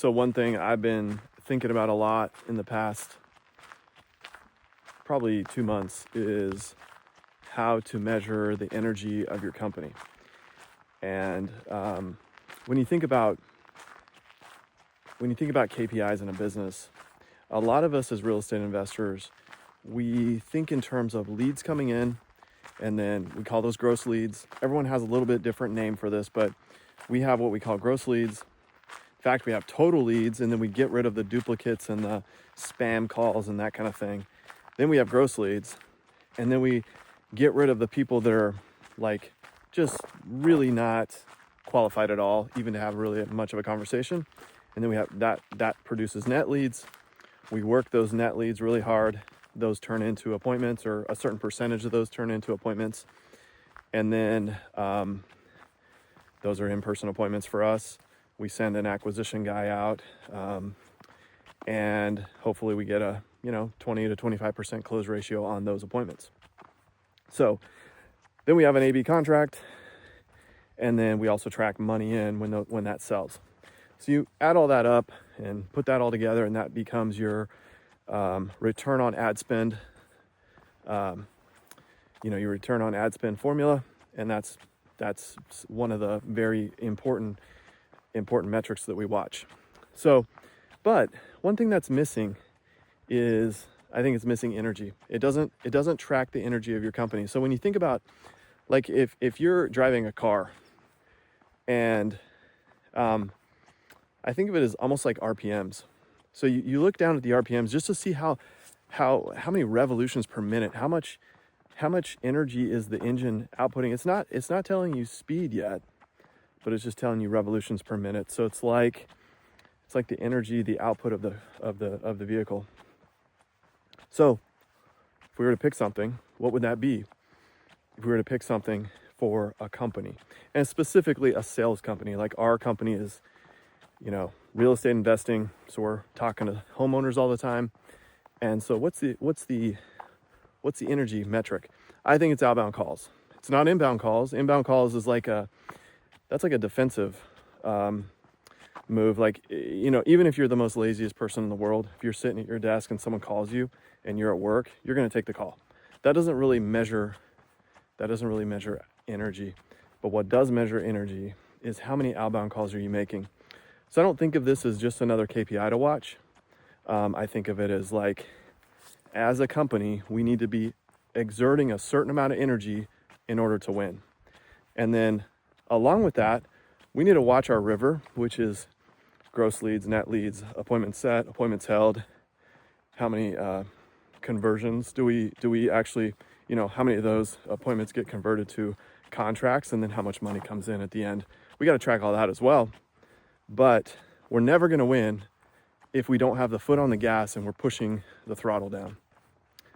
So one thing I've been thinking about a lot in the past probably 2 months is how to measure the energy of your company. And when you think about KPIs in a business, a lot of us as real estate investors, we think in terms of leads coming in, and then we call those gross leads. Everyone has a little bit different name for this, but we have what we call gross leads. In fact, we have total leads, and then we get rid of the duplicates and the spam calls and that kind of thing. Then we have gross leads, and then we get rid of the people that are like just really not qualified at all, even to have really much of a conversation. And then we have that produces net leads. We work those net leads really hard. Those turn into appointments, or a certain percentage of those turn into appointments. And then those are in-person appointments for us. We send an acquisition guy out, and hopefully we get a 20 to 25% close ratio on those appointments. So then we have an AB contract, and then we also track money in when that sells. So you add all that up and put that all together, and that becomes your return on ad spend. Your return on ad spend formula, and that's one of the very important metrics that we watch. So, but one thing that's missing is, I think it's missing energy. It doesn't track the energy of your company. So when you think about, like, if you're driving a car, and I think of it as almost like RPMs. So you look down at the RPMs just to see how many revolutions per minute, how much energy is the engine outputting. It's not telling you speed yet, but it's just telling you revolutions per minute. So it's like the energy, the output of the vehicle. So if we were to pick something, what would that be? If we were to pick something for a company, and specifically a sales company, like our company is, real estate investing. So we're talking to homeowners all the time. And so what's the energy metric? I think it's outbound calls. It's not inbound calls. Inbound calls is that's like a defensive move. Like, even if you're the most laziest person in the world, if you're sitting at your desk and someone calls you and you're at work, you're going to take the call. That doesn't really measure energy. But what does measure energy is how many outbound calls are you making. So I don't think of this as just another KPI to watch. I think of it as like, as a company, we need to be exerting a certain amount of energy in order to win. And then along with that, we need to watch our river, which is gross leads, net leads, appointments set, appointments held. How many conversions do we actually, how many of those appointments get converted to contracts, and then how much money comes in at the end. We got to track all that as well. But we're never going to win if we don't have the foot on the gas and we're pushing the throttle down.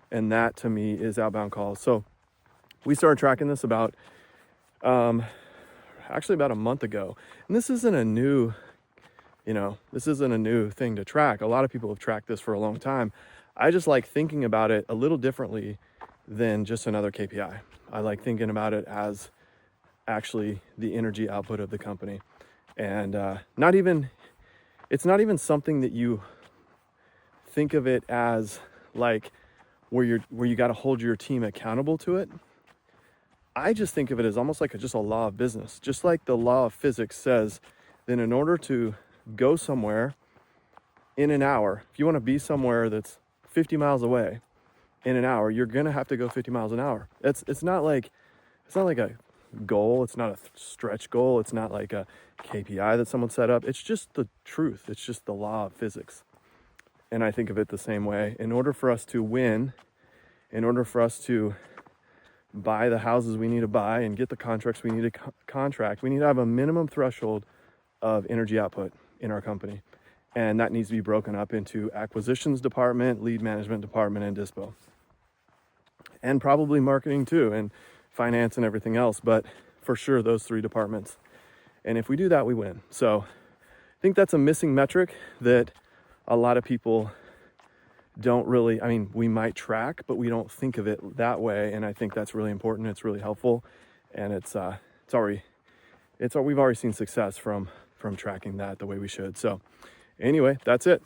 And that, to me, is outbound calls. So we started tracking this about a month ago. And this isn't a new thing to track. A lot of people have tracked this for a long time. I just like thinking about it a little differently than just another KPI. I like thinking about it as actually the energy output of the company. And it's not even something that you think of it as like where you got to hold your team accountable to it. I just think of it as almost like just a law of business. Just like the law of physics says that in order to go somewhere in an hour, if you want to be somewhere that's 50 miles away in an hour, you're going to have to go 50 miles an hour. It's not like a goal. It's not a stretch goal. It's not like a KPI that someone set up. It's just the truth. It's just the law of physics. And I think of it the same way. In order for us to win, in order for us to buy the houses we need to buy and get the contracts we need to contract, we need to have a minimum threshold of energy output in our company. And that needs to be broken up into acquisitions department, lead management department, and dispo. And probably marketing too, and finance and everything else, but for sure those three departments. And if we do that, we win. So I think that's a missing metric that a lot of people don't really, we might track, but we don't think of it that way. And I think that's really important. It's really helpful. And we've already seen success from tracking that the way we should. So Anyway, that's it.